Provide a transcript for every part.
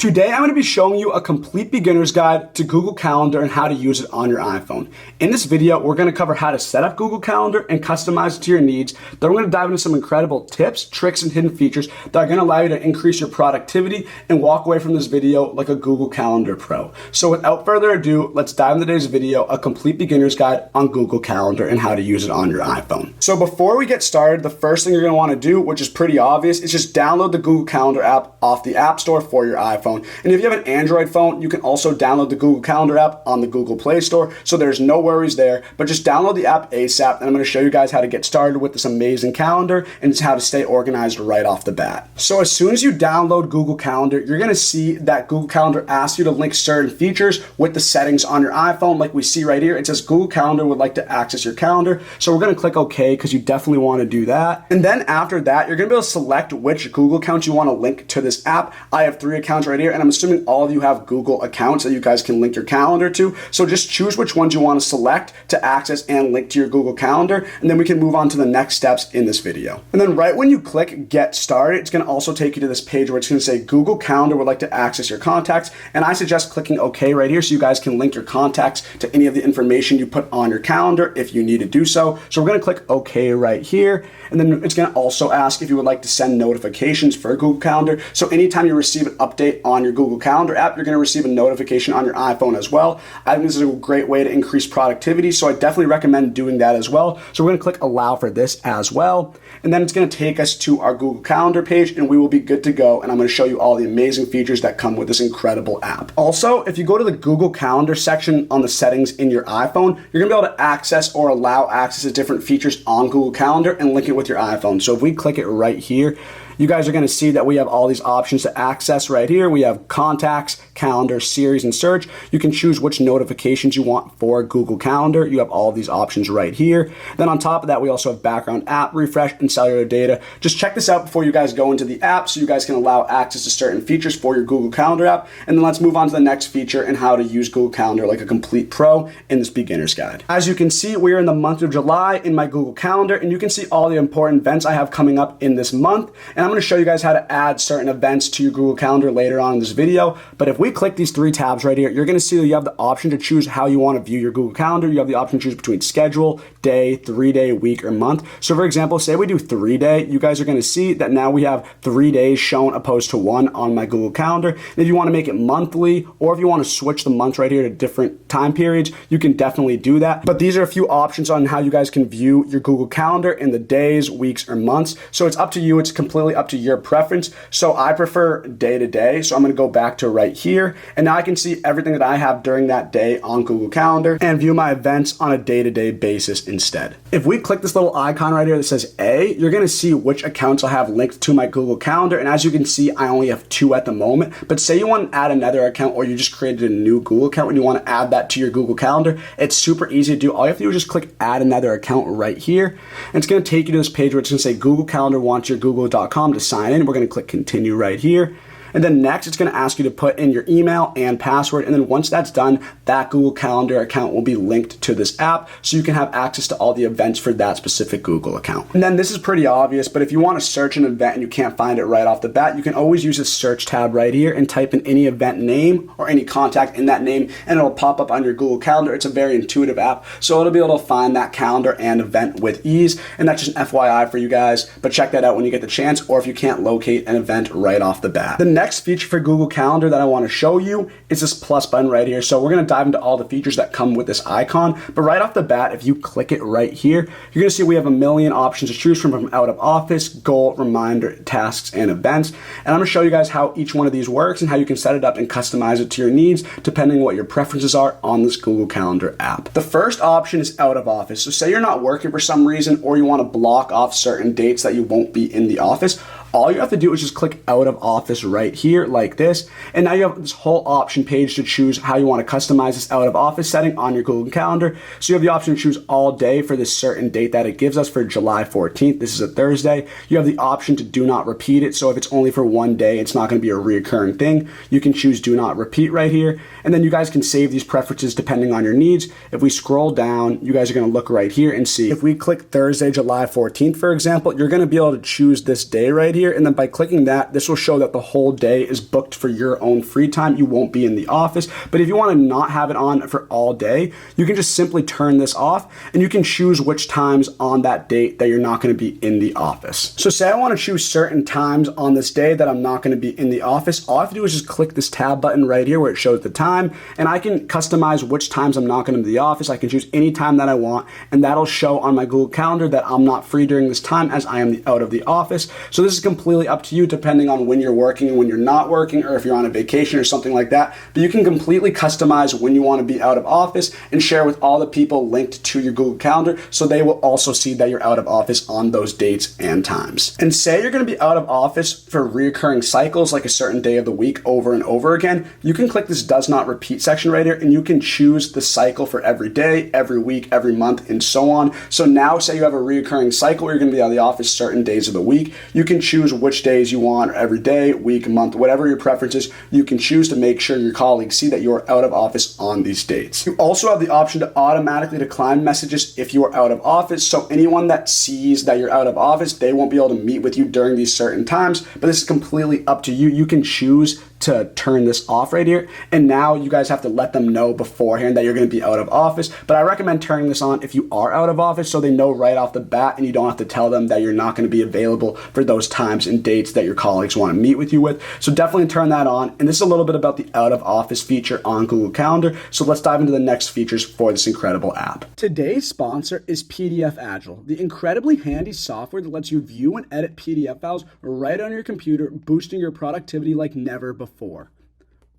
Today, I'm going to be showing you a complete beginner's guide to Google Calendar and how to use it on your iPhone. In this video, we're going to cover how to set up Google Calendar and customize it to your needs. Then we're going to dive into some incredible tips, tricks, and hidden features that are going to allow you to increase your productivity and walk away from this video like a Google Calendar pro. So without further ado, let's dive into today's video, a complete beginner's guide on Google Calendar and how to use it on your iPhone. So before we get started, the first thing you're going to want to do, which is pretty obvious, is just download the Google Calendar app off the App Store for your iPhone. And if you have an Android phone, you can also download the Google Calendar app on the Google Play Store. So there's no worries there, but just download the app ASAP. And I'm going to show you guys how to get started with this amazing calendar and how to stay organized right off the bat. So as soon as you download Google Calendar, you're going to see that Google Calendar asks you to link certain features with the settings on your iPhone. Like we see right here, it says Google Calendar would like to access your calendar. So we're going to click OK because you definitely want to do that. And then after that, you're going to be able to select which Google accounts you want to link to this app. I have 3 accounts right here, and I'm assuming all of you have Google accounts that you guys can link your calendar to. So just choose which ones you want to select to access and link to your Google Calendar, and then we can move on to the next steps in this video. And then right when you click Get Started, it's going to also take you to this page where it's going to say Google Calendar would like to access your contacts, and I suggest clicking OK right here so you guys can link your contacts to any of the information you put on your calendar if you need to do so. So we're going to click OK right here, and then it's going to also ask if you would like to send notifications for Google Calendar. So anytime you receive an update on your Google Calendar app, you're going to receive a notification on your iPhone as well. I think this is a great way to increase productivity, so I definitely recommend doing that as well. So we're going to click Allow for this as well, and then it's going to take us to our Google Calendar page, and we will be good to go, and I'm going to show you all the amazing features that come with this incredible app. Also, if you go to the Google Calendar section on the settings in your iPhone, you're going to be able to access or allow access to different features on Google Calendar and link it with your iPhone. So if we click it right here, you guys are going to see that we have all these options to access right here. We have contacts, calendar, series, and search. You can choose which notifications you want for Google Calendar. You have all of these options right here. Then on top of that, we also have background app refresh and cellular data. Just check this out before you guys go into the app so you guys can allow access to certain features for your Google Calendar app. And then let's move on to the next feature and how to use Google Calendar like a complete pro in this beginner's guide. As you can see, we are in the month of July in my Google Calendar, and you can see all the important events I have coming up in this month. And I'm going to show you guys how to add certain events to your Google Calendar later on in this video. But if we click these 3 tabs right here, you're going to see that you have the option to choose how you want to view your Google Calendar. You have the option to choose between schedule, day, 3-day, week, or month. So for example, say we do 3-day, you guys are going to see that now we have 3 days shown opposed to 1 on my Google Calendar. And if you want to make it monthly, or if you want to switch the months right here to different time periods, you can definitely do that. But these are a few options on how you guys can view your Google Calendar in the days, weeks, or months. So it's up to you. It's completely up to your preference. So I prefer day to day. So I'm going to go back to right here, and now I can see everything that I have during that day on Google Calendar and view my events on a day-to-day basis instead. If we click this little icon right here that says A, you're going to see which accounts I have linked to my Google Calendar. And as you can see, I only have 2 at the moment. But say you want to add another account, or you just created a new Google account and you want to add that to your Google Calendar, it's super easy to do. All you have to do is just click add another account right here. And it's going to take you to this page where it's going to say Google Calendar wants your google.com to sign in. We're going to click continue right here. And then next, it's going to ask you to put in your email and password. And then once that's done, that Google Calendar account will be linked to this app so you can have access to all the events for that specific Google account. And then this is pretty obvious, but if you want to search an event and you can't find it right off the bat, you can always use this search tab right here and type in any event name or any contact in that name, and it'll pop up on your Google Calendar. It's a very intuitive app, so it'll be able to find that calendar and event with ease. And that's just an FYI for you guys, but check that out when you get the chance, or if you can't locate an event right off the bat. The next feature for Google Calendar that I want to show you is this plus button right here. So we're going to dive into all the features that come with this icon. But right off the bat, if you click it right here, you're going to see we have a million options to choose from out of office, goal, reminder, tasks, and events. And I'm going to show you guys how each one of these works and how you can set it up and customize it to your needs depending on what your preferences are on this Google Calendar app. The first option is out of office. So say you're not working for some reason, or you want to block off certain dates that you won't be in the office. All you have to do is just click out of office right here like this. And now you have this whole option page to choose how you want to customize this out of office setting on your Google Calendar. So you have the option to choose all day for this certain date that it gives us for July 14th. This is a Thursday. You have the option to do not repeat it. So if it's only for one day, it's not going to be a reoccurring thing. You can choose do not repeat right here. And then you guys can save these preferences depending on your needs. If we scroll down, you guys are going to look right here and see if we click Thursday, July 14th, for example, you're going to be able to choose this day right here. here, and then by clicking that, this will show that the whole day is booked for your own free time. You won't be in the office, but if you want to not have it on for all day, you can just simply turn this off, and you can choose which times on that date that you're not going to be in the office. So say I want to choose certain times on this day that I'm not going to be in the office. All I have to do is just click this tab button right here where it shows the time, and I can customize which times I'm not going to be in the office. I can choose any time that I want, and that'll show on my Google Calendar that I'm not free during this time as I am out of the office. So this is completely up to you depending on when you're working and when you're not working, or if you're on a vacation or something like that. But you can completely customize when you want to be out of office and share with all the people linked to your Google Calendar, so they will also see that you're out of office on those dates and times. And say you're going to be out of office for recurring cycles, like a certain day of the week over and over again, you can click this does not repeat section right here, and you can choose the cycle for every day, every week, every month, and so on. So now say you have a recurring cycle where you're going to be out of the office certain days of the week, you can choose which days you want, or every day, week, month, whatever your preference is, you can choose to make sure your colleagues see that you're out of office on these dates. You also have the option to automatically decline messages if you are out of office, so anyone that sees that you're out of office, they won't be able to meet with you during these certain times, but this is completely up to you. You can choose to turn this off right here, and now you guys have to let them know beforehand that you're going to be out of office. But I recommend turning this on if you are out of office, so they know right off the bat, and you don't have to tell them that you're not going to be available for those times and dates that your colleagues want to meet with you with. So definitely turn that on. And this is a little bit about the out of office feature on Google Calendar. So let's dive into the next features for this incredible app. Today's sponsor is PDF Agile, the incredibly handy software that lets you view and edit PDF files right on your computer, boosting your productivity like never before.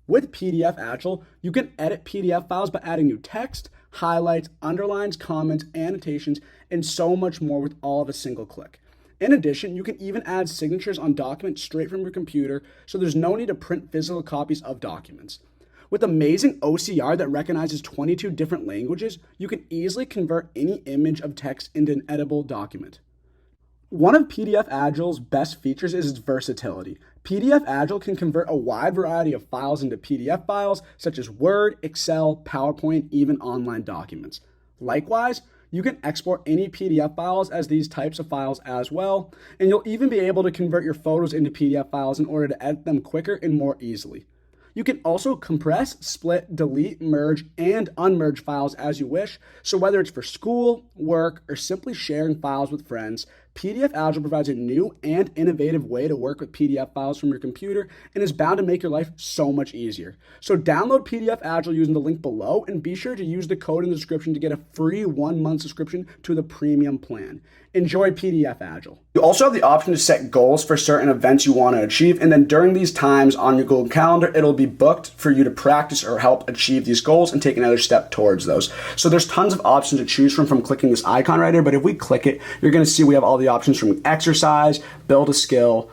With PDF Agile, you can edit PDF files by adding new text, highlights, underlines, comments, annotations, and so much more with all of a single click. In addition, you can even add signatures on documents straight from your computer, so there's no need to print physical copies of documents. With amazing OCR that recognizes 22 different languages, you can easily convert any image of text into an editable document. One of PDF Agile's best features is its versatility. PDF Agile can convert a wide variety of files into PDF files, such as Word, Excel, PowerPoint, even online documents. Likewise, you can export any PDF files as these types of files as well, and you'll even be able to convert your photos into PDF files in order to edit them quicker and more easily. You can also compress, split, delete, merge, and unmerge files as you wish. So whether it's for school, work, or simply sharing files with friends, PDF Agile provides a new and innovative way to work with PDF files from your computer and is bound to make your life so much easier. So download PDF Agile using the link below, and be sure to use the code in the description to get a free 1-month subscription to the premium plan. Enjoy PDF Agile. You also have the option to set goals for certain events you want to achieve, and then during these times on your Google Calendar, it'll be booked for you to practice or help achieve these goals and take another step towards those. So there's tons of options to choose from clicking this icon right here, but if we click it, you're going to see we have all the options from exercise, build a skill,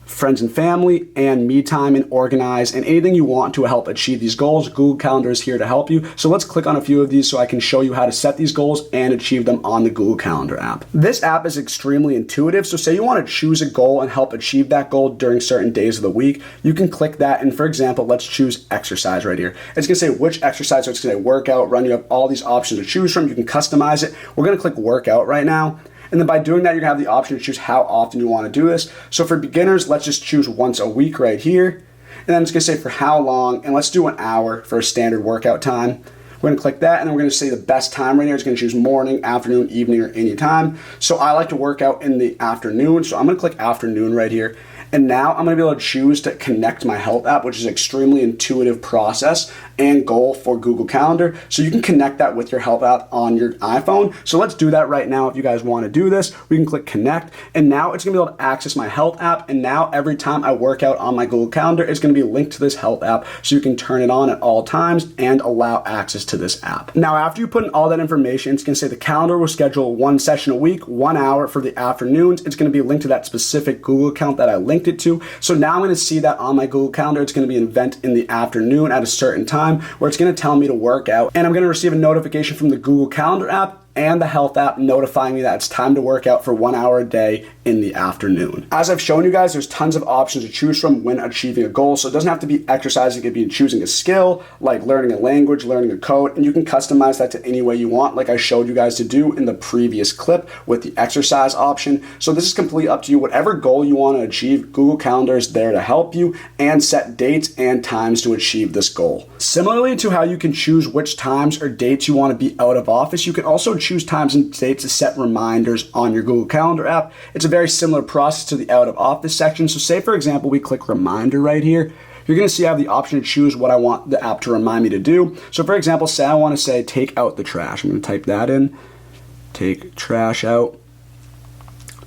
friends and family, and me time, and organize, and anything you want to help achieve these goals. Google Calendar is here to help you. So let's click on a few of these so I can show you how to set these goals and achieve them on the Google Calendar app. This app is extremely intuitive. So say you want to choose a goal and help achieve that goal during certain days of the week, you can click that. And for example, let's choose exercise right here. It's going to say which exercise, so it's going to say workout, run. You have all these options to choose from. You can customize it. We're going to click workout right now. And then by doing that, you're gonna have the option to choose how often you wanna do this. So for beginners, let's just choose once a week right here. And then it's gonna say for how long, and let's do an hour for a standard workout time. We're gonna click that, and then we're gonna say the best time right here is gonna choose morning, afternoon, evening, or any time. So I like to work out in the afternoon, so I'm gonna click afternoon right here. And now I'm gonna be able to choose to connect my health app, which is an extremely intuitive process and goal for Google Calendar. So you can connect that with your health app on your iPhone. So let's do that right now. If you guys wanna do this, we can click connect. And now it's gonna be able to access my health app. And now every time I work out on my Google Calendar, it's gonna be linked to this health app. So you can turn it on at all times and allow access to this app. Now, after you put in all that information, it's gonna say the calendar will schedule 1 session a week, 1 hour for the afternoons. It's gonna be linked to that specific Google account that I linked it to. So now I'm gonna see that on my Google Calendar, it's gonna be an event in the afternoon at a certain time where it's gonna tell me to work out. And I'm gonna receive a notification from the Google Calendar app and the health app notifying me that it's time to work out for 1 hour a day in the afternoon. As I've shown you guys, there's tons of options to choose from when achieving a goal. So it doesn't have to be exercise. It could be choosing a skill, like learning a language, learning a code, and you can customize that to any way you want, like I showed you guys to do in the previous clip with the exercise option. So this is completely up to you. Whatever goal you want to achieve, Google Calendar is there to help you and set dates and times to achieve this goal. Similarly to how you can choose which times or dates you want to be out of office, you can also choose times and dates to set reminders on your Google Calendar app. It's a very similar process to the out of office section. So say for example, we click reminder right here. You're going to see I have the option to choose what I want the app to remind me to do. So for example, say I want to say take out the trash. I'm going to type that in, take trash out.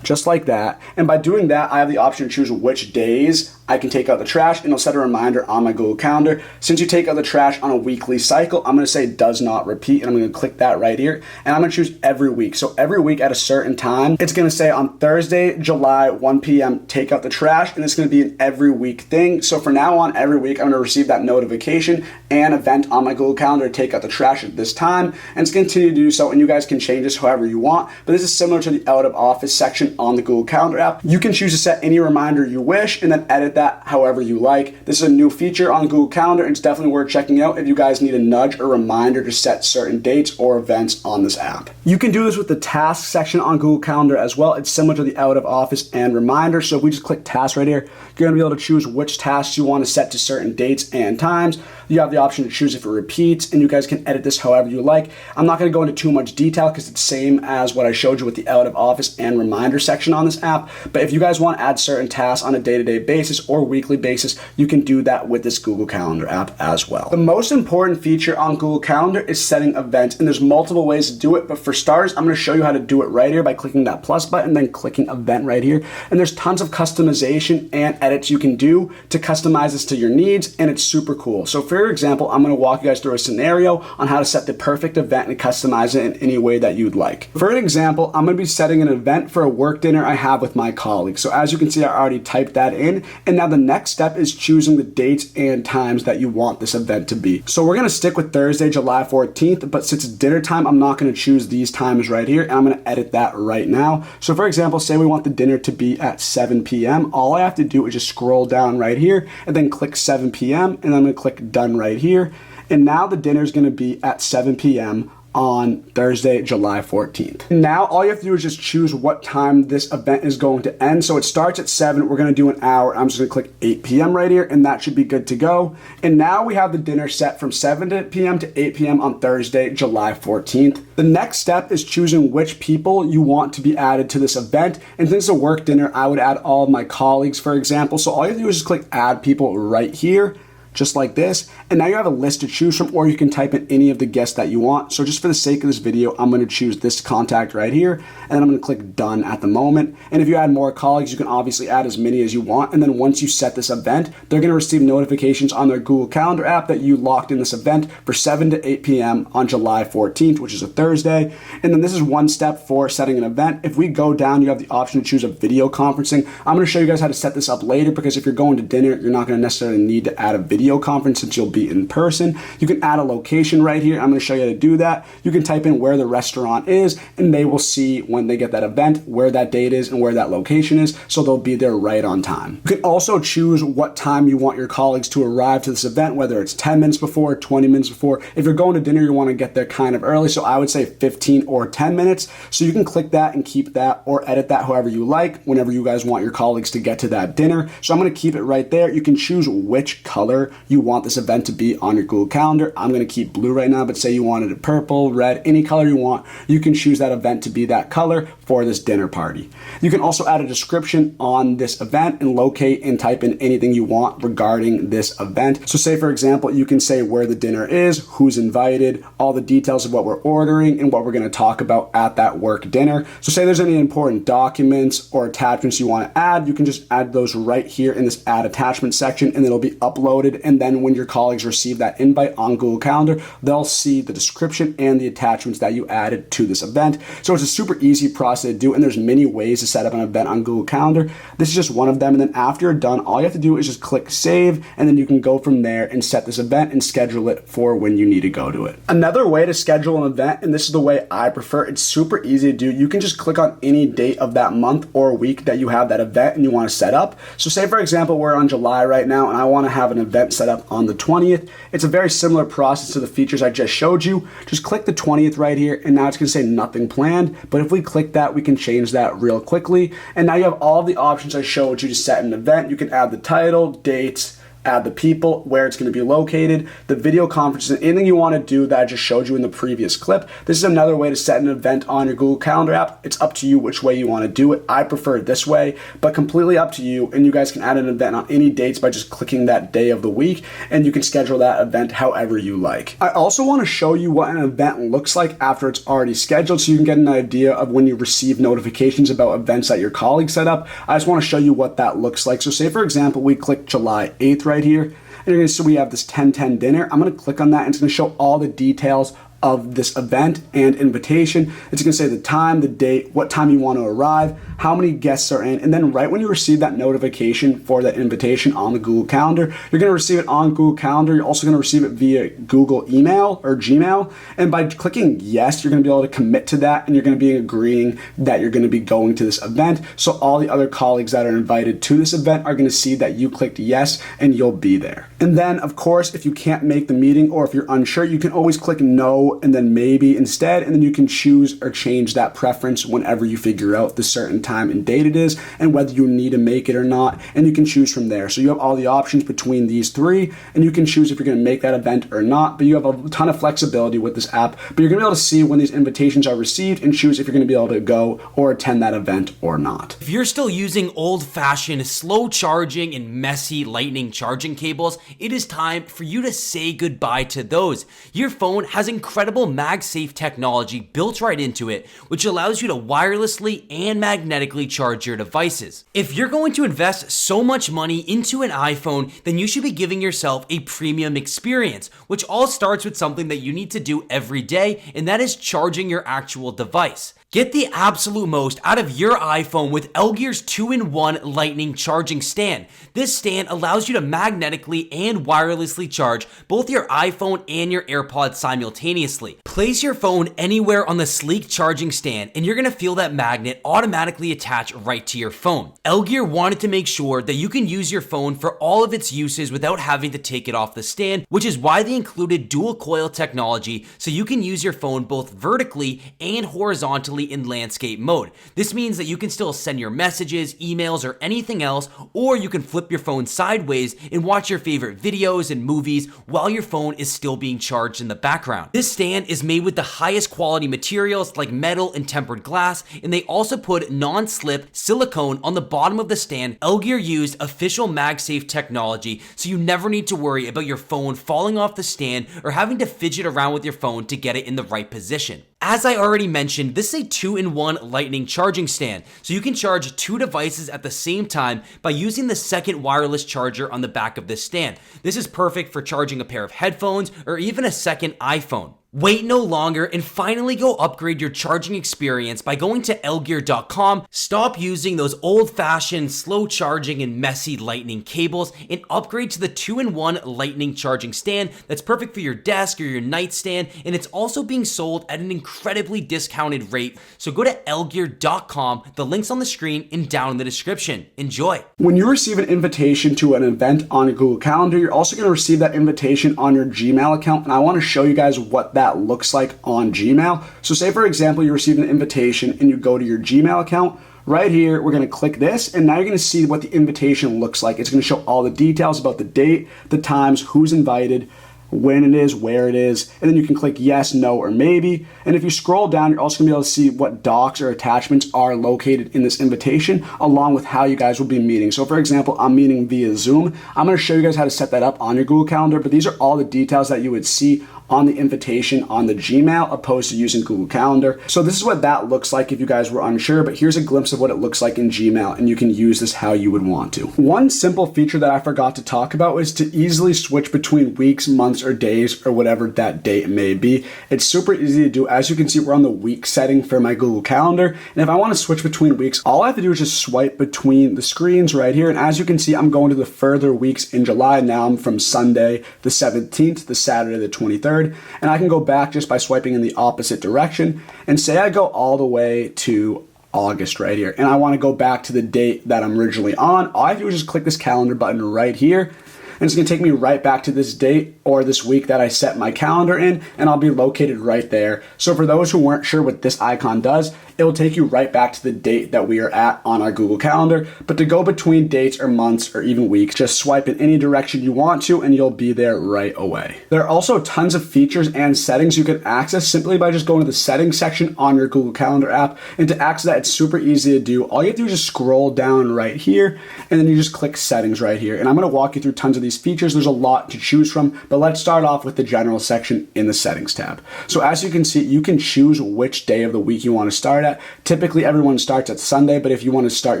Just like that. And by doing that, I have the option to choose which days I can take out the trash, and it'll set a reminder on my Google Calendar. Since you take out the trash on a weekly cycle, I'm going to say does not repeat, and I'm going to click that right here, and I'm going to choose every week. So every week at a certain time, it's going to say on Thursday, July, 1 p.m., take out the trash, and it's going to be an every week thing. So for now on, every week, I'm going to receive that notification and event on my Google Calendar to take out the trash at this time, and it's going to continue to do so, and you guys can change this however you want, but this is similar to the out of office section on the Google Calendar app. You can choose to set any reminder you wish, and then edit that however you like. This is a new feature on Google Calendar, and it's definitely worth checking out if you guys need a nudge or reminder to set certain dates or events on this app. You can do this with the tasks section on Google Calendar as well. It's similar to the out of office and reminder. So if we just click tasks right here, you're going to be able to choose which tasks you want to set to certain dates and times. You have the option to choose if it repeats, and you guys can edit this however you like. I'm not going to go into too much detail because it's the same as what I showed you with the out of office and reminder section on this app. But if you guys want to add certain tasks on a day-to-day basis or weekly basis, you can do that with this Google Calendar app as well. The most important feature on Google Calendar is setting events, and there's multiple ways to do it, but for starters, I'm going to show you how to do it right here by clicking that plus button, then clicking event right here. And there's tons of customization and edits you can do to customize this to your needs, and it's super cool. So for example, I'm going to walk you guys through a scenario on how to set the perfect event and customize it in any way that you'd like. For an example, I'm going to be setting an event for a work dinner I have with my colleagues. So as you can see, I already typed that in, and now the next step is choosing the dates and times that you want this event to be. So we're going to stick with Thursday, July 14th, but since it's dinner time, I'm not going to choose these times right here, and I'm going to edit that right now. So for example, say we want the dinner to be at 7 p.m. All I have to do is just scroll down right here and then click 7 p.m. and I'm going to click done right here. And now the dinner is going to be at 7 p.m. on Thursday, July 14th. Now all you have to do is just choose what time this event is going to end. So it starts at 7, we're going to do an hour. I'm just going to click 8 p.m. right here, and that should be good to go. And now we have the dinner set from 7 p.m. to 8 p.m. on Thursday, July 14th. The next step is choosing which people you want to be added to this event. And since it's a work dinner, I would add all of my colleagues, for example. So all you have to do is just click add people right here, just like this, and now you have a list to choose from, or you can type in any of the guests that you want. So just for the sake of this video, I'm going to choose this contact right here, and then I'm going to click done at the moment. And if you add more colleagues, you can obviously add as many as you want, and then once you set this event, they're going to receive notifications on their Google Calendar app that you locked in this event for 7 to 8 p.m. on July 14th, which is a Thursday. And then this is one step for setting an event. If we go down, you have the option to choose a video conferencing. I'm going to show you guys how to set this up later, because if you're going to dinner, you're not going to necessarily need to add a video conference since you'll be in person. You can add a location right here. I'm going to show you how to do that. You can type in where the restaurant is, and they will see when they get that event where that date is and where that location is, so they'll be there right on time. You can also choose what time you want your colleagues to arrive to this event, whether it's 10 minutes before, 20 minutes before. If you're going to dinner, you want to get there kind of early, so I would say 15 or 10 minutes. So you can click that and keep that or edit that however you like whenever you guys want your colleagues to get to that dinner. So I'm going to keep it right there. You can choose which color you want this event to be on your Google Calendar. I'm going to keep blue right now, but say you wanted it purple, red, any color you want, you can choose that event to be that color for this dinner party. You can also add a description on this event and locate and type in anything you want regarding this event. So say for example, you can say where the dinner is, who's invited, all the details of what we're ordering and what we're going to talk about at that work dinner. So say there's any important documents or attachments you want to add, you can just add those right here in this add attachment section, and it'll be uploaded invited, and then when your colleagues receive that invite on Google Calendar, they'll see the description and the attachments that you added to this event. So it's a super easy process to do, and there's many ways to set up an event on Google Calendar. This is just one of them, and then after you're done, all you have to do is just click save, and then you can go from there and set this event and schedule it for when you need to go to it. Another way to schedule an event, and this is the way I prefer, it's super easy to do. You can just click on any date of that month or week that you have that event and you want to set up. So say for example, we're on July right now, and I want to have an event set up on the 20th. It's a very similar process to the features I just showed you. Just click the 20th right here, and now it's going to say nothing planned. But if we click that, we can change that real quickly. And now you have all the options I showed you to set an event. You can add the title, dates, add the people, where it's going to be located, the video conference, and anything you want to do that I just showed you in the previous clip. This is another way to set an event on your Google Calendar app. It's up to you which way you want to do it. I prefer it this way, but completely up to you, and you guys can add an event on any dates by just clicking that day of the week, and you can schedule that event however you like. I also want to show you what an event looks like after it's already scheduled, so you can get an idea of when you receive notifications about events that your colleagues set up. I just want to show you what that looks like. So say for example, we click July 8th right here, and you're going to see we have this 10:10 dinner. I'm going to click on that, and it's going to show all the details of this event and invitation. It's going to say the time, the date, what time you want to arrive, how many guests are in, and then right when you receive that notification for that invitation on the Google Calendar, you're going to receive it on Google Calendar. You're also going to receive it via Google email or Gmail, and by clicking yes, you're going to be able to commit to that, and you're going to be agreeing that you're going to be going to this event. So all the other colleagues that are invited to this event are going to see that you clicked yes and you'll be there. And then of course, if you can't make the meeting or if you're unsure, you can always click no and then maybe instead, and then you can choose or change that preference whenever you figure out the certain time and date it is and whether you need to make it or not, and you can choose from there. So you have all the options between these three, and you can choose if you're going to make that event or not, but you have a ton of flexibility with this app. But you're going to be able to see when these invitations are received and choose if you're going to be able to go or attend that event or not. If you're still using old-fashioned, slow charging and messy lightning charging cables, it is time for you to say goodbye to those. Your phone has incredible MagSafe technology built right into it, which allows you to wirelessly and magnetically charge your devices. If you're going to invest so much money into an iPhone, then you should be giving yourself a premium experience, which all starts with something that you need to do every day, and that is charging your actual device. Get the absolute most out of your iPhone with LGear's 2-in-1 lightning charging stand. This stand allows you to magnetically and wirelessly charge both your iPhone and your AirPods simultaneously. Place your phone anywhere on the sleek charging stand, and you're going to feel that magnet automatically attach right to your phone. LGear wanted to make sure that you can use your phone for all of its uses without having to take it off the stand, which is why they included dual coil technology, so you can use your phone both vertically and horizontally in landscape mode. This means that you can still send your messages, emails, or anything else, or you can flip your phone sideways and watch your favorite videos and movies while your phone is still being charged in the background. This stand is made with the highest quality materials like metal and tempered glass, and they also put non-slip silicone on the bottom of the stand. LGear used official MagSafe technology, so you never need to worry about your phone falling off the stand or having to fidget around with your phone to get it in the right position. As I already mentioned, this is a 2-in-1 lightning charging stand, so you can charge two devices at the same time by using the second wireless charger on the back of this stand. This is perfect for charging a pair of headphones or even a second iPhone. Wait no longer and finally go upgrade your charging experience by going to LGear.com. Stop using those old-fashioned, slow charging and messy lightning cables and upgrade to the 2-in-1 lightning charging stand that's perfect for your desk or your nightstand, and it's also being sold at an incredibly discounted rate. So go to LGear.com. The link's on the screen and down in the description. Enjoy. When you receive an invitation to an event on your Google Calendar, you're also going to receive that invitation on your Gmail account, and I want to show you guys what that looks like on Gmail. So say for example, you receive an invitation and you go to your Gmail account. Right here, we're going to click this, and now you're going to see what the invitation looks like. It's going to show all the details about the date, the times, who's invited, when it is, where it is, and then you can click yes, no, or maybe. And if you scroll down, you're also gonna be able to see what docs or attachments are located in this invitation, along with how you guys will be meeting. So for example, I'm meeting via Zoom. I'm gonna show you guys how to set that up on your Google Calendar, but these are all the details that you would see on the invitation on the Gmail opposed to using Google Calendar. So this is what that looks like if you guys were unsure, but here's a glimpse of what it looks like in Gmail, and you can use this how you would want to. One simple feature that I forgot to talk about is to easily switch between weeks, months, or days, or whatever that date may be. It's super easy to do. As you can see, we're on the week setting for my Google Calendar, and if I want to switch between weeks, all I have to do is just swipe between the screens right here, and as you can see, I'm going to the further weeks in July. Now I'm from Sunday the 17th to Saturday the 23rd, and I can go back just by swiping in the opposite direction, and say I go all the way to August right here, and I want to go back to the date that I'm originally on. All I have to do is just click this calendar button right here, and it's going to take me right back to this date or this week that I set my calendar in, and I'll be located right there. So for those who weren't sure what this icon does, it will take you right back to the date that we are at on our Google Calendar. But to go between dates or months or even weeks, just swipe in any direction you want to and you'll be there right away. There are also tons of features and settings you can access simply by just going to the settings section on your Google Calendar app. And to access that, it's super easy to do. All you have to do is just scroll down right here, and then you just click settings right here. And I'm gonna walk you through tons of these features. There's a lot to choose from, but let's start off with the general section in the settings tab. So as you can see, you can choose which day of the week you want to start at. Typically everyone starts at Sunday, but if you want to start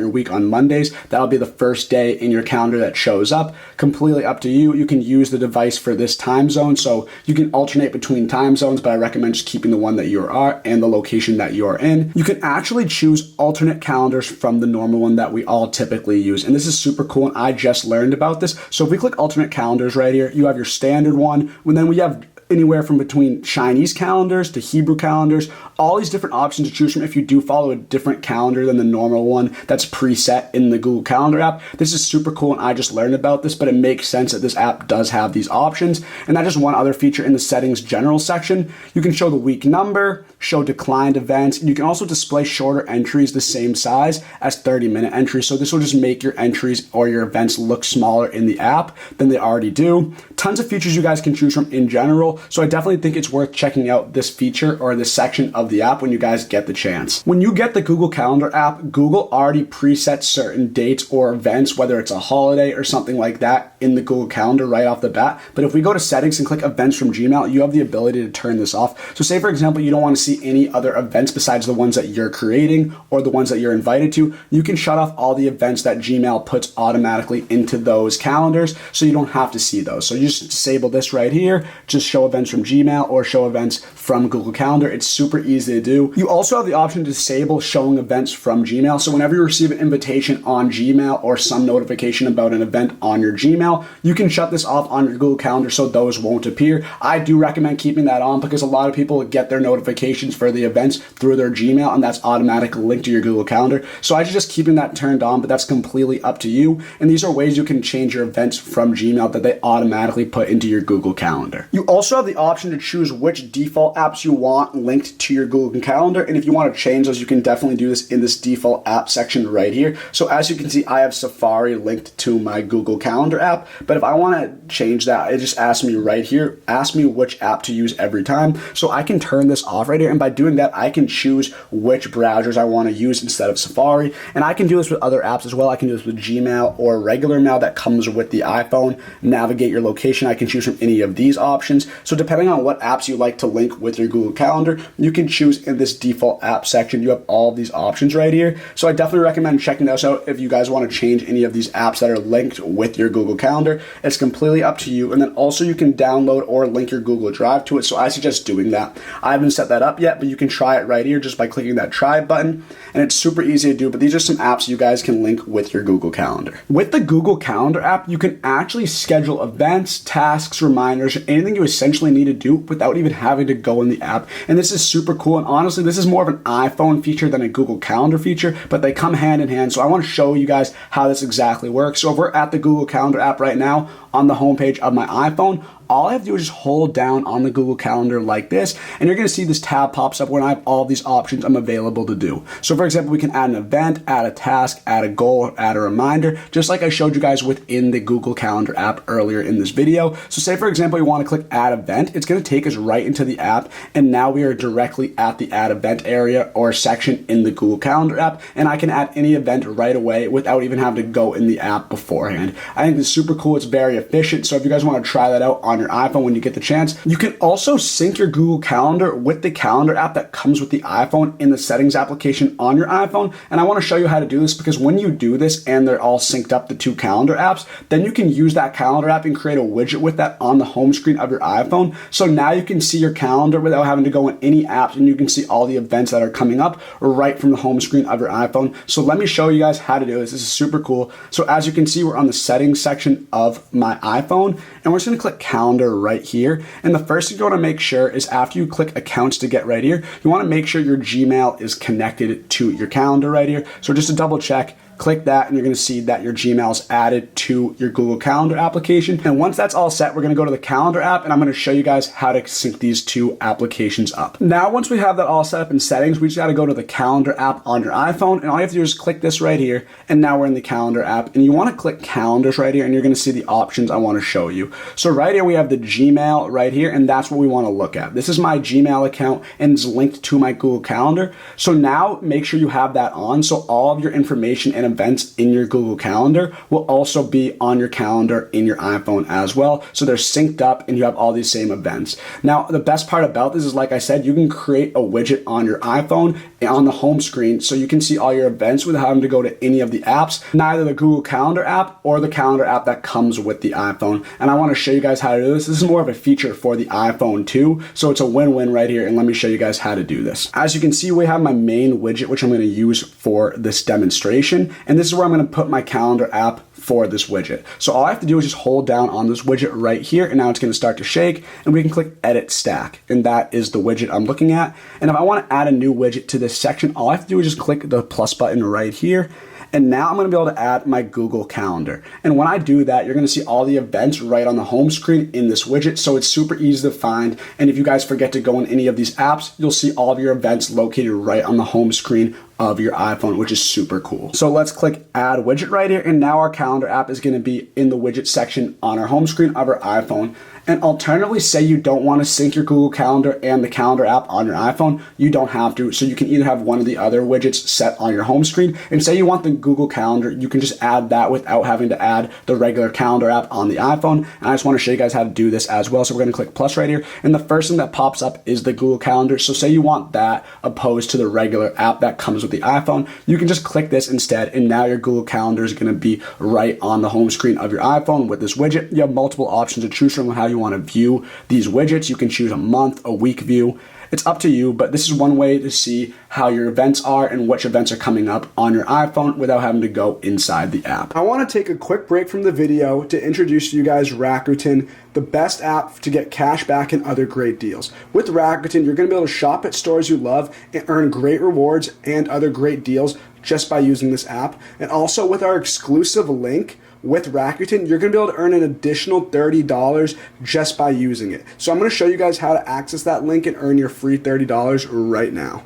your week on Mondays, that'll be the first day in your calendar that shows up. Completely up to you. You can use the device for this time zone, so you can alternate between time zones, but I recommend just keeping the one that you are and the location that you are in. You can actually choose alternate calendars from the normal one that we all typically use, and this is super cool, and I just learned about this. So if we click alternate calendars right here, you have your standard one, and then we have anywhere from between Chinese calendars to Hebrew calendars, all these different options to choose from if you do follow a different calendar than the normal one that's preset in the Google Calendar app. This is super cool, and I just learned about this, but it makes sense that this app does have these options. And that's just one other feature in the settings general section. You can show the week number, show declined events, and you can also display shorter entries the same size as 30-minute entries. So this will just make your entries or your events look smaller in the app than they already do. Tons of features you guys can choose from in general. So I definitely think it's worth checking out this feature or this section of the app when you guys get the chance. When you get the Google Calendar app, Google already presets certain dates or events, whether it's a holiday or something like that, in the Google Calendar right off the bat. But if we go to settings and click events from Gmail, you have the ability to turn this off. So say for example, you don't want to see any other events besides the ones that you're creating or the ones that you're invited to, you can shut off all the events that Gmail puts automatically into those calendars, so you don't have to see those. So you just disable this right here, just show events from Gmail or show events from Google Calendar. It's super easy to do. You also have the option to disable showing events from Gmail. So whenever you receive an invitation on Gmail or some notification about an event on your Gmail, you can shut this off on your Google Calendar so those won't appear. I do recommend keeping that on because a lot of people get their notifications for the events through their Gmail, and that's automatically linked to your Google Calendar. So I suggest keeping that turned on, but that's completely up to you. And these are ways you can change your events from Gmail that they automatically put into your Google Calendar. You also have the option to choose which default apps you want linked to your Google Calendar. And if you want to change those, you can definitely do this in this default app section right here. So as you can see, I have Safari linked to my Google Calendar app. But if I want to change that, it just asks me right here, ask me which app to use every time. So I can turn this off right here. And by doing that, I can choose which browsers I want to use instead of Safari. And I can do this with other apps as well. I can do this with Gmail or regular mail that comes with the iPhone. Navigate your location. I can choose from any of these options. So depending on what apps you like to link with your Google Calendar, you can choose in this default app section. You have all of these options right here. So I definitely recommend checking those out if you guys want to change any of these apps that are linked with your Google Calendar. It's completely up to you. And then also you can download or link your Google Drive to it. So I suggest doing that. I haven't set that up yet, but you can try it right here just by clicking that try button. And it's super easy to do, but these are some apps you guys can link with your Google Calendar. With the Google Calendar app, you can actually schedule events, tasks, reminders, anything you essentially need to do without even having to go in the app. And this is super cool. And honestly, this is more of an iPhone feature than a Google Calendar feature, but they come hand in hand. So I want to show you guys how this exactly works. So if we're at the Google Calendar app right now on the homepage of my iPhone, all I have to do is just hold down on the Google Calendar like this, and you're going to see this tab pops up when I have all these options I'm available to do. So for example, we can add an event, add a task, add a goal, add a reminder, just like I showed you guys within the Google Calendar app earlier in this video. So say for example, you want to click add event, it's going to take us right into the app, and now we are directly at the add event area or section in the Google Calendar app, and I can add any event right away without even having to go in the app beforehand. I think this is super cool. It's very efficient. So if you guys want to try that out on on your iPhone when you get the chance. You can also sync your Google Calendar with the calendar app that comes with the iPhone in the settings application on your iPhone. And I want to show you how to do this because when you do this and they're all synced up, the two calendar apps, then you can use that calendar app and create a widget with that on the home screen of your iPhone. So now you can see your calendar without having to go in any apps, and you can see all the events that are coming up right from the home screen of your iPhone. So let me show you guys how to do this. This is super cool. So as you can see, we're on the settings section of my iPhone, and we're just gonna click calendar right here. And the first thing you wanna make sure is after you click accounts to get right here, you wanna make sure your Gmail is connected to your calendar right here. So just to double check, click that and you're gonna see that your Gmail is added to your Google Calendar application. And once that's all set, we're gonna go to the calendar app and I'm gonna show you guys how to sync these two applications up. Now, once we have that all set up in settings, we just gotta go to the calendar app on your iPhone, and all you have to do is click this right here, and now we're in the calendar app, and you wanna click calendars right here, and you're gonna see the options I wanna show you. So right here, we have the Gmail right here, and that's what we wanna look at. This is my Gmail account and it's linked to my Google Calendar. So now make sure you have that on, so all of your information and events in your Google Calendar will also be on your calendar in your iPhone as well. So they're synced up and you have all these same events. Now, the best part about this is, like I said, you can create a widget on your iPhone on the home screen so you can see all your events without having to go to any of the apps, neither the Google Calendar app or the calendar app that comes with the iPhone. And I want to show you guys how to do this. This is more of a feature for the iPhone too. So it's a win-win right here. And let me show you guys how to do this. As you can see, we have my main widget, which I'm going to use for this demonstration. And this is where I'm going to put my calendar app for this widget. So all I have to do is just hold down on this widget right here, and now it's going to start to shake, and we can click edit stack, and that is the widget I'm looking at. And if I want to add a new widget to this section, all I have to do is just click the plus button right here. And now I'm going to be able to add my Google Calendar. And when I do that, you're going to see all the events right on the home screen in this widget. So it's super easy to find. And if you guys forget to go in any of these apps, you'll see all of your events located right on the home screen of your iPhone, which is super cool. So let's click add widget right here. And now our calendar app is going to be in the widget section on our home screen of our iPhone. And alternatively, say you don't want to sync your Google Calendar and the calendar app on your iPhone, you don't have to. So you can either have one of the other widgets set on your home screen, and say you want the Google Calendar, you can just add that without having to add the regular calendar app on the iPhone. And I just want to show you guys how to do this as well. So we're going to click plus right here. And the first thing that pops up is the Google Calendar. So say you want that opposed to the regular app that comes with the iPhone, you can just click this instead. And now your Google Calendar is going to be right on the home screen of your iPhone with this widget. You have multiple options to choose from on how you want to view these widgets. You can choose a month, a week view. It's up to you, but this is one way to see how your events are and which events are coming up on your iPhone without having to go inside the app. I want to take a quick break from the video to introduce to you guys Rakuten, the best app to get cash back and other great deals. With Rakuten, you're going to be able to shop at stores you love and earn great rewards and other great deals just by using this app. And also with our exclusive link, with Rakuten, you're going to be able to earn an additional $30 just by using it. So I'm going to show you guys how to access that link and earn your free $30 right now.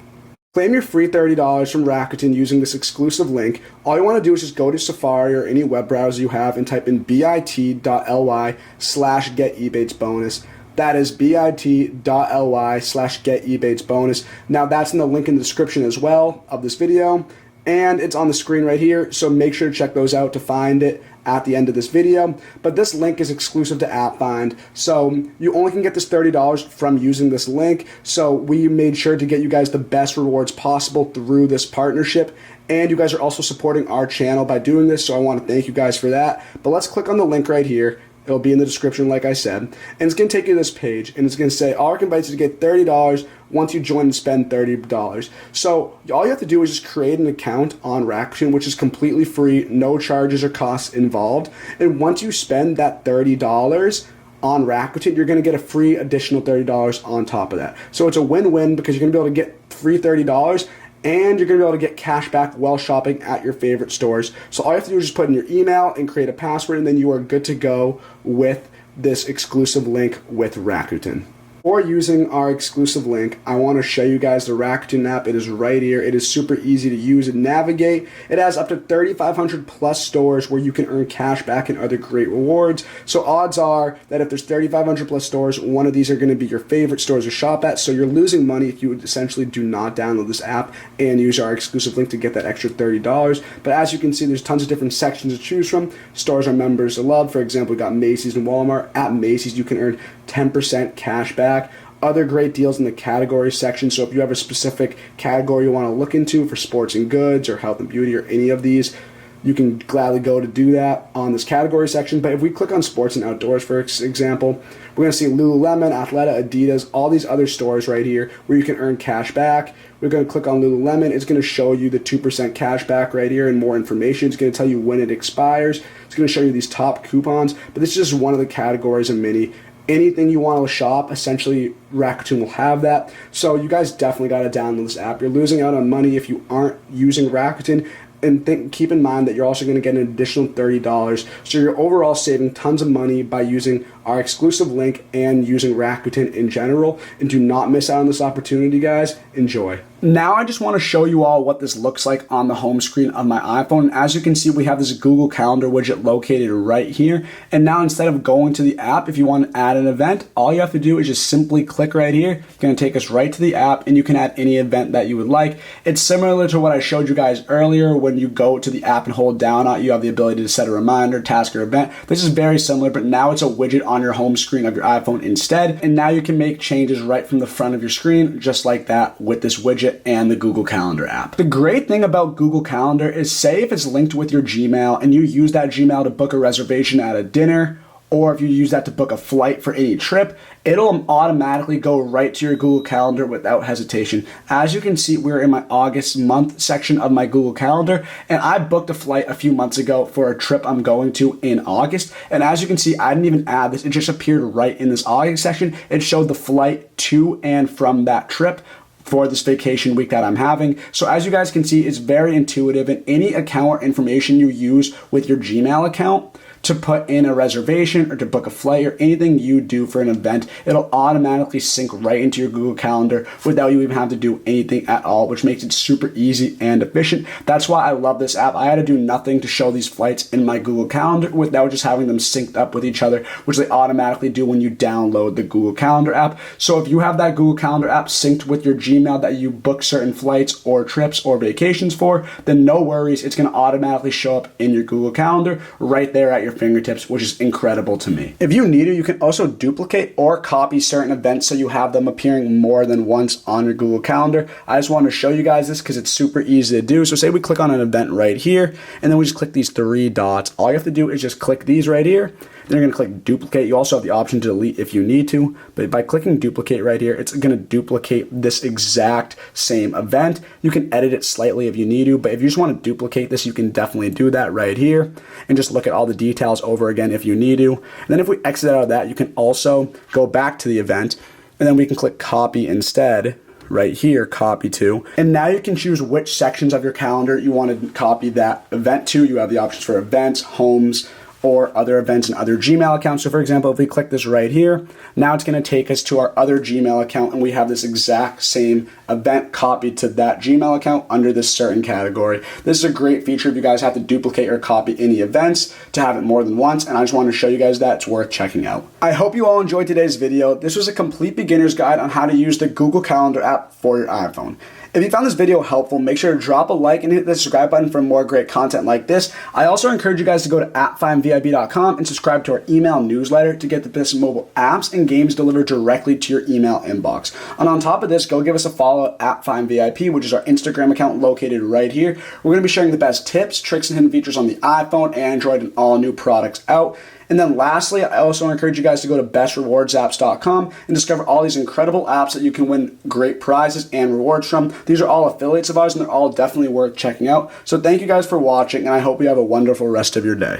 Claim your free $30 from Rakuten using this exclusive link. All you want to do is just go to Safari or any web browser you have and type in bit.ly/getebates bonus. That is bit.ly/getebates bonus. Now that's in the link in the description as well of this video, and it's on the screen right here. So make sure to check those out to find it at the end of this video. But this link is exclusive to AppFind, so you only can get this $30 from using this link. So we made sure to get you guys the best rewards possible through this partnership, and you guys are also supporting our channel by doing this, so I want to thank you guys for that. But let's click on the link right here. It'll be in the description, like I said, and it's going to take you to this page, and it's going to say all our invites you to get $30 once you join and spend $30. So all you have to do is just create an account on Rakuten, which is completely free, no charges or costs involved. And once you spend that $30 on Rakuten, you're going to get a free additional $30 on top of that. So it's a win-win because you're going to be able to get free $30, and you're going to be able to get cash back while shopping at your favorite stores. So all you have to do is just put in your email and create a password, and then you are good to go with this exclusive link with Rakuten. Or using our exclusive link, I want to show you guys the Rakuten app. It is right here. It is super easy to use and navigate. It has up to 3,500 plus stores where you can earn cash back and other great rewards. So odds are that if there's 3,500 plus stores, one of these are going to be your favorite stores to shop at. So you're losing money if you essentially do not download this app and use our exclusive link to get that extra $30. But as you can see, there's tons of different sections to choose from. Stores our members love. For example, we got Macy's and Walmart. At Macy's, you can earn 10% cash back. Other great deals in the category section. So if you have a specific category you want to look into for sports and goods or health and beauty or any of these, you can gladly go to do that on this category section. But if we click on sports and outdoors, for example, we're going to see Lululemon, Athleta, Adidas, all these other stores right here where you can earn cash back. We're going to click on Lululemon. It's going to show you the 2% cash back right here and more information. It's going to tell you when it expires. It's going to show you these top coupons. But this is just one of the categories of many. Anything you want to shop, essentially Rakuten will have that. So you guys definitely got to download this app. You're losing out on money if you aren't using Rakuten. And keep in mind that you're also going to get an additional $30. So you're overall saving tons of money by using our exclusive link and using Rakuten in general. And do not miss out on this opportunity, guys. Enjoy. Now I just want to show you all what this looks like on the home screen of my iPhone. As you can see, we have this Google Calendar widget located right here. And now instead of going to the app, if you want to add an event, all you have to do is just simply click right here. It's going to take us right to the app and you can add any event that you would like. It's similar to what I showed you guys earlier. When you go to the app and hold down on it, you have the ability to set a reminder, task, or event. This is very similar, but now it's a widget on your home screen of your iPhone instead. And now you can make changes right from the front of your screen, just like that with this widget and the Google Calendar app. The great thing about Google Calendar is, say if it's linked with your Gmail and you use that Gmail to book a reservation at a dinner, or if you use that to book a flight for any trip, it'll automatically go right to your Google Calendar without hesitation. As you can see, we're in my August month section of my Google Calendar, and I booked a flight a few months ago for a trip I'm going to in August. And as you can see, I didn't even add this. It just appeared right in this August section. It showed the flight to and from that trip for this vacation week that I'm having. So as you guys can see, it's very intuitive, and any account or information you use with your Gmail account to put in a reservation or to book a flight or anything you do for an event, it'll automatically sync right into your Google Calendar without you even having to do anything at all, which makes it super easy and efficient. That's why I love this app. I had to do nothing to show these flights in my Google Calendar without just having them synced up with each other, which they automatically do when you download the Google Calendar app. So if you have that Google Calendar app synced with your Gmail that you book certain flights or trips or vacations for, then no worries. It's going to automatically show up in your Google Calendar right there at your fingertips, which is incredible to me. If you need to, you can also duplicate or copy certain events so you have them appearing more than once on your Google Calendar. I just want to show you guys this because it's super easy to do. So say we click on an event right here, and then we just click these three dots. All you have to do is just click these right here. Then you're going to click duplicate. You also have the option to delete if you need to, but by clicking duplicate right here, it's going to duplicate this exact same event. You can edit it slightly if you need to, but if you just want to duplicate this, you can definitely do that right here and just look at all the details over again if you need to. And then if we exit out of that, you can also go back to the event, and then we can click copy instead. Right here, copy to. And now you can choose which sections of your calendar you want to copy that event to. You have the options for events, homes, or other events and other Gmail accounts. So for example, if we click this right here, now it's going to take us to our other Gmail account, and we have this exact same event copied to that Gmail account under this certain category. This is a great feature if you guys have to duplicate or copy any events to have it more than once, and I just want to show you guys that it's worth checking out. I hope you all enjoyed today's video. This was a complete beginner's guide on how to use the Google Calendar app for your iPhone. If you found this video helpful, make sure to drop a like and hit the subscribe button for more great content like this. I also encourage you guys to go to AppFindVIP.com and subscribe to our email newsletter to get the best mobile apps and games delivered directly to your email inbox. And on top of this, go give us a follow at AppFindVIP, which is our Instagram account located right here. We're going to be sharing the best tips, tricks, and hidden features on the iPhone, Android, and all new products out. And then lastly, I also encourage you guys to go to bestrewardsapps.com and discover all these incredible apps that you can win great prizes and rewards from. These are all affiliates of ours, and they're all definitely worth checking out. So thank you guys for watching, and I hope you have a wonderful rest of your day.